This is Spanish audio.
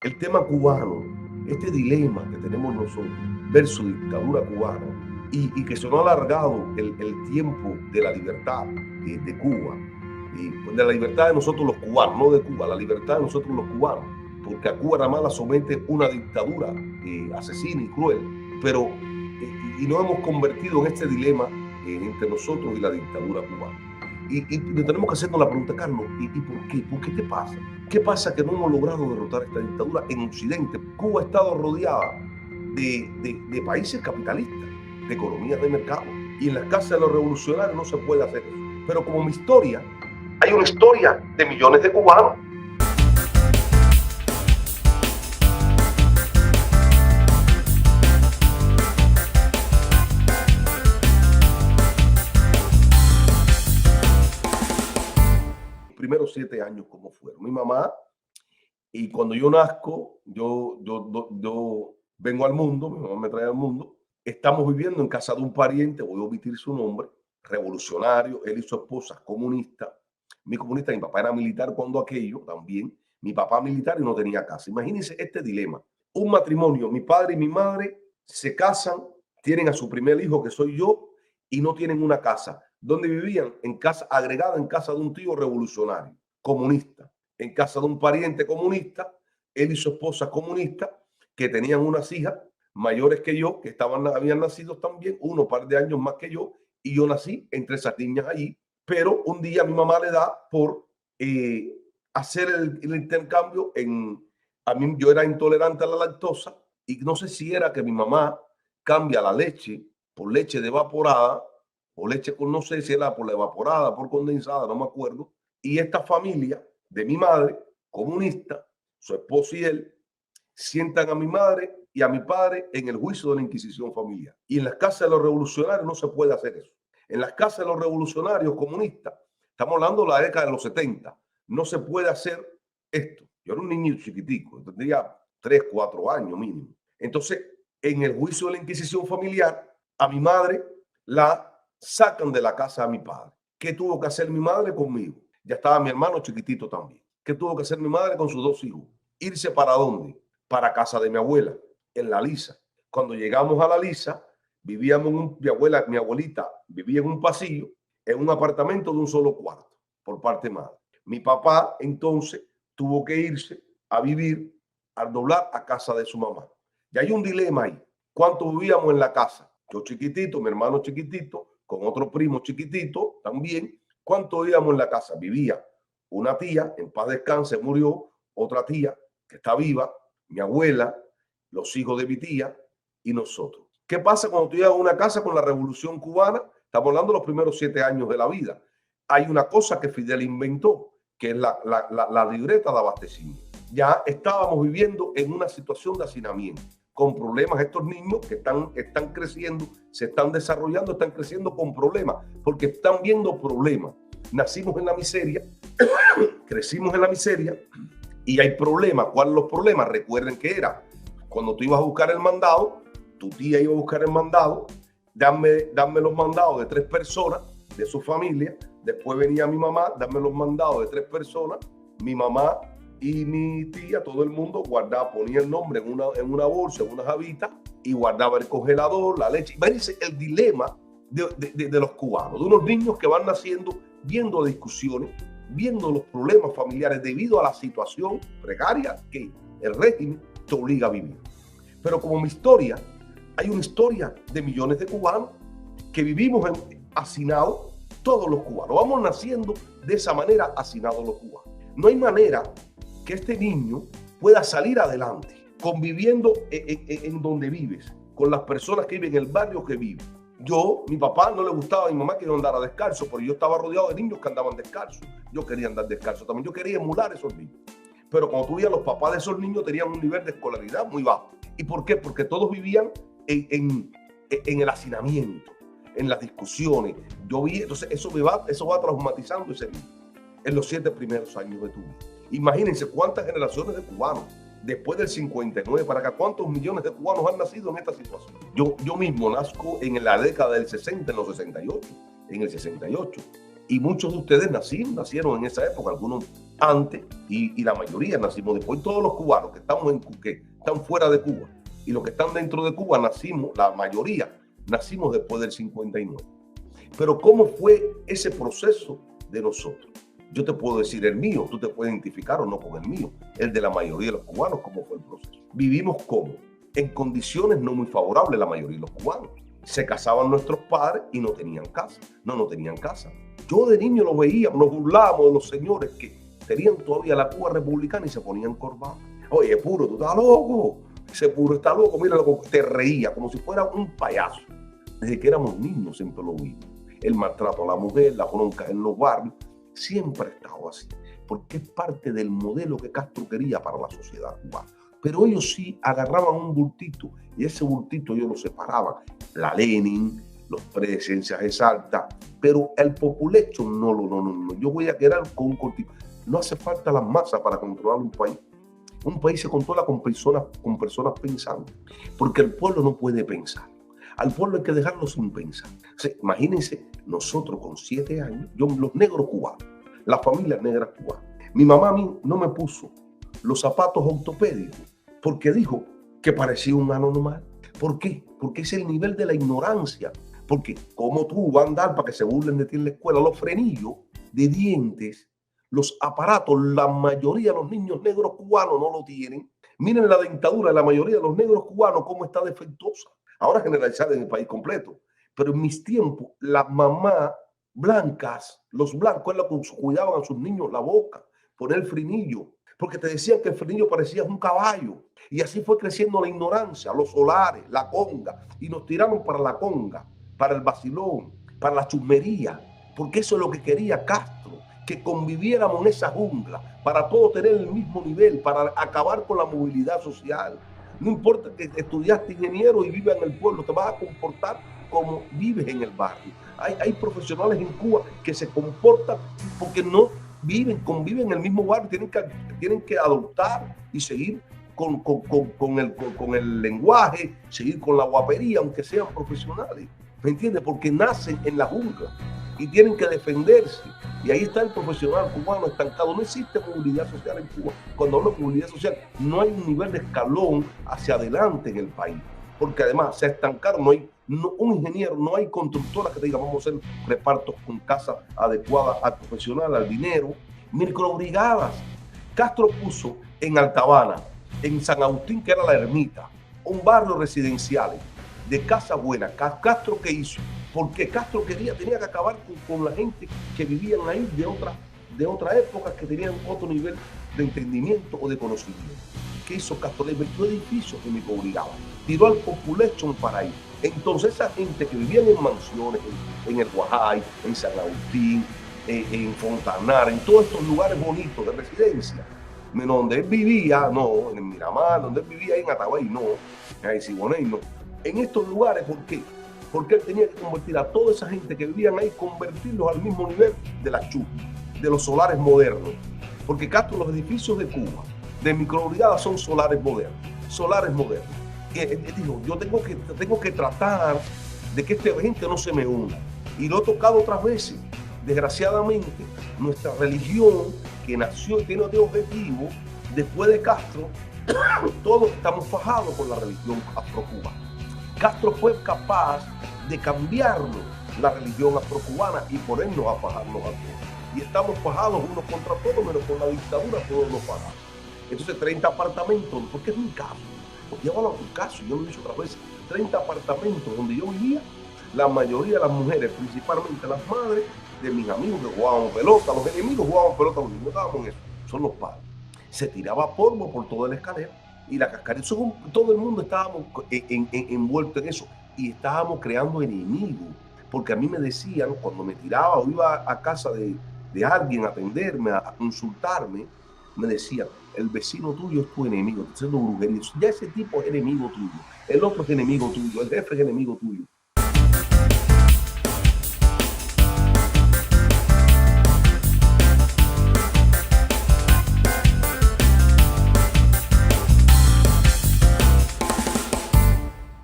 El tema cubano, este dilema que tenemos nosotros versus dictadura cubana y que se nos ha alargado el tiempo de la libertad de Cuba, pues de la libertad de nosotros los cubanos, no de Cuba, la libertad de nosotros los cubanos, porque a Cuba nada más la somete una dictadura asesina y cruel, pero y nos hemos convertido en este dilema entre nosotros y la dictadura cubana. Y tenemos que hacernos la pregunta, Carlos, ¿y por qué? ¿Por qué te pasa? ¿Qué pasa que no hemos logrado derrotar esta dictadura en Occidente? Cuba ha estado rodeada de países capitalistas, de economías de mercado, y en las casas de los revolucionarios no se puede hacer eso. Pero como mi historia, hay una historia de millones de cubanos. Primeros 7 años, ¿cómo fueron? Mi mamá, y cuando yo nazco, yo vengo al mundo, mi mamá me trae al mundo, estamos viviendo en casa de un pariente, voy a omitir su nombre, revolucionario, él y su esposa comunista, mi papá era militar cuando aquello también, mi papá militar y no tenía casa. Imagínense este dilema, un matrimonio, mi padre y mi madre se casan, tienen a su primer hijo que soy yo y no tienen una casa. ¿Dónde vivían? En casa, agregada en casa de un tío revolucionario, comunista, en casa de un pariente comunista, él y su esposa comunista, que tenían unas hijas mayores que yo, que habían nacido también, uno par de años más que yo, y yo nací entre esas niñas allí, pero un día mi mamá le da por hacer el intercambio a mí yo era intolerante a la lactosa, y no sé si era que mi mamá cambia la leche por leche evaporada, o leche con, no sé si era por la evaporada, por condensada, no me acuerdo, y esta familia de mi madre, comunista, su esposo y él, sientan a mi madre y a mi padre en el juicio de la Inquisición familiar. Y en las casas de los revolucionarios no se puede hacer eso. En las casas de los revolucionarios comunistas, estamos hablando de la década de los 70, no se puede hacer esto. Yo era un niño chiquitico, tendría 3, 4 años mínimo. Entonces, en el juicio de la Inquisición familiar, a mi madre la sacan de la casa de mi padre. ¿Qué tuvo que hacer mi madre conmigo? Ya estaba mi hermano chiquitito también. ¿Qué tuvo que hacer mi madre con sus 2 hijos? ¿Irse para dónde? Para casa de mi abuela, en La Lisa. Cuando llegamos a La Lisa, mi abuelita vivía en un pasillo, en un apartamento de un solo cuarto, por parte madre. Mi papá entonces tuvo que irse a vivir, al doblar, a casa de su mamá. Y hay un dilema ahí. ¿Cuánto vivíamos en la casa? Yo chiquitito, mi hermano chiquitito, con otro primo chiquitito también. ¿Cuánto vivíamos en la casa? Vivía una tía, en paz descanse, murió, otra tía que está viva, mi abuela, los hijos de mi tía y nosotros. ¿Qué pasa cuando tú llegas a una casa con la Revolución Cubana? Estamos hablando de los primeros 7 años de la vida. Hay una cosa que Fidel inventó, que es la libreta de abastecimiento. Ya estábamos viviendo en una situación de hacinamiento, con problemas. Estos niños que están creciendo, se están desarrollando, están creciendo con problemas, porque están viendo problemas. Nacimos en la miseria, crecimos en la miseria, y hay problemas. ¿Cuáles los problemas? Recuerden que era cuando tú ibas a buscar el mandado, tu tía iba a buscar el mandado, dame los mandados de 3 personas de su familia. Después venía mi mamá, dame los mandados de 3 personas. Mi mamá y mi tía, todo el mundo guardaba, ponía el nombre en una bolsa, en una javita, y guardaba el congelador, la leche. Imagínense el dilema de los cubanos, de unos niños que van naciendo viendo discusiones, viendo los problemas familiares debido a la situación precaria que el régimen te obliga a vivir. Pero como mi historia, hay una historia de millones de cubanos que vivimos hacinados, todos los cubanos. Vamos naciendo de esa manera, hacinados los cubanos. No hay manera que este niño pueda salir adelante conviviendo en donde vives, con las personas que viven en el barrio que viven. Mi papá no le gustaba a mi mamá que yo andara descalzo, pero yo estaba rodeado de niños que andaban descalzos. Yo quería andar descalzo también, yo quería emular a esos niños. Pero cuando tú veías, los papás de esos niños tenían un nivel de escolaridad muy bajo. ¿Y por qué? Porque todos vivían en el hacinamiento, en las discusiones. Entonces eso va traumatizando ese niño en los 7 primeros años de tu vida. Imagínense cuántas generaciones de cubanos después del 59 para acá, cuántos millones de cubanos han nacido en esta situación. Yo mismo nazco en la década del 60, en los 68, en el 68. Y muchos de ustedes nacieron en esa época, algunos antes, y la mayoría nacimos después. Todos los cubanos que que están fuera de Cuba y los que están dentro de Cuba nacimos, la mayoría nacimos después del 59. Pero ¿cómo fue ese proceso de nosotros? Yo te puedo decir el mío, tú te puedes identificar o no con el mío, el de la mayoría de los cubanos. ¿Cómo fue el proceso? Vivimos como en condiciones no muy favorables la mayoría de los cubanos. Se casaban nuestros padres y no tenían casa. No tenían casa. Yo de niño lo veía, nos burlábamos de los señores que tenían todavía la Cuba republicana y se ponían corbata. Oye, Puro, tú estás loco. Ese Puro está loco. Mira, te reía como si fuera un payaso. Desde que éramos niños siempre lo vimos. El maltrato a la mujer, las broncas en los barrios, siempre ha estado así. Porque es parte del modelo que Castro quería para la sociedad cubana. Pero ellos sí agarraban un bultito y ese bultito ellos lo separaban. La Lenin, los presencias exactas, pero el populecho no. Yo voy a quedar con un cortico. No hace falta las masas para controlar un país. Un país se controla con personas pensando, porque el pueblo no puede pensar. Al pueblo hay que dejarlo sin pensar. O sea, imagínense, nosotros con 7 años, los negros cubanos, las familias negras cubanas. Mi mamá a mí no me puso los zapatos ortopédicos porque dijo que parecía un anormal. ¿Por qué? Porque es el nivel de la ignorancia. Porque ¿cómo tú vas a andar para que se burlen de ti en la escuela? Los frenillos de dientes, los aparatos, la mayoría de los niños negros cubanos no lo tienen. Miren la dentadura de la mayoría de los negros cubanos cómo está defectuosa. Ahora generalizada en el país completo. Pero en mis tiempos, las mamás blancas, los blancos, es lo que cuidaban a sus niños la boca, poner el frenillo, porque te decían que el frenillo parecía un caballo. Y así fue creciendo la ignorancia, los solares, la conga. Y nos tiraron para la conga, para el vacilón, para la chusmería, porque eso es lo que quería Castro, que conviviéramos en esa jungla, para todos tener el mismo nivel, para acabar con la movilidad social. No importa que estudiaste ingeniero y vivas en el pueblo, te vas a comportar como vives en el barrio. Hay profesionales en Cuba que se comportan porque no conviven en el mismo barrio, tienen que adoptar y seguir con el lenguaje, seguir con la guapería, aunque sean profesionales. ¿Me entiendes? Porque nacen en la jungla y tienen que defenderse. Y ahí está el profesional cubano estancado. No existe movilidad social en Cuba. Cuando hablo de movilidad social, no hay un nivel de escalón hacia adelante en el país. Porque además se estancaron, un ingeniero, no hay constructora que te diga vamos a hacer repartos con casas adecuadas al profesional, al dinero. Microbrigadas. Castro puso en Altabana, en San Agustín, que era la Ermita, un barrio residencial de casa buena. Castro, ¿qué hizo? Porque Castro tenía que acabar con la gente que vivían ahí de otra época, que tenían otro nivel de entendimiento o de conocimiento. ¿Qué hizo Castro? Le metió edificios que me obligaban. Tiró al population para ahí. Entonces esa gente que vivía en mansiones, en el Guajay, en San Agustín, en Fontanar, en todos estos lugares bonitos de residencia, donde él vivía, no, en Miramar, donde él vivía en Atabay, no, en Siboney, no. En estos lugares, ¿por qué? Porque él tenía que convertir a toda esa gente que vivían ahí, convertirlos al mismo nivel de la CHU, de los solares modernos. Porque Castro, los edificios de Cuba, de microbrigadas, son solares modernos. Solares modernos. Digo, yo tengo que tratar de que esta gente no se me una. Y lo he tocado otras veces. Desgraciadamente, nuestra religión, que nació y tiene otro objetivo, después de Castro, todos estamos fajados con la religión afrocubana. Castro fue capaz de cambiarnos la religión afrocubana y ponernos a fajarnos a todos. Y estamos fajados unos contra todos, menos con la dictadura todos nos fajamos. Entonces 30 apartamentos, porque es mi caso, llévalo a tu caso, yo lo he dicho otras veces, 30 apartamentos donde yo vivía, la mayoría de las mujeres, principalmente las madres de mis amigos que jugaban pelota, los enemigos jugaban pelota, los niños estábamos en eso, son los padres. Se tiraba polvo por toda la escalera y la cascarilla, todo el mundo estábamos envueltos en eso y estábamos creando enemigos, porque a mí me decían, cuando me tiraba o iba a casa de alguien a atenderme, a consultarme, me decían, el vecino tuyo es tu enemigo, te haciendo brujería. Ya ese tipo es enemigo tuyo, el otro es enemigo tuyo, el jefe es enemigo tuyo.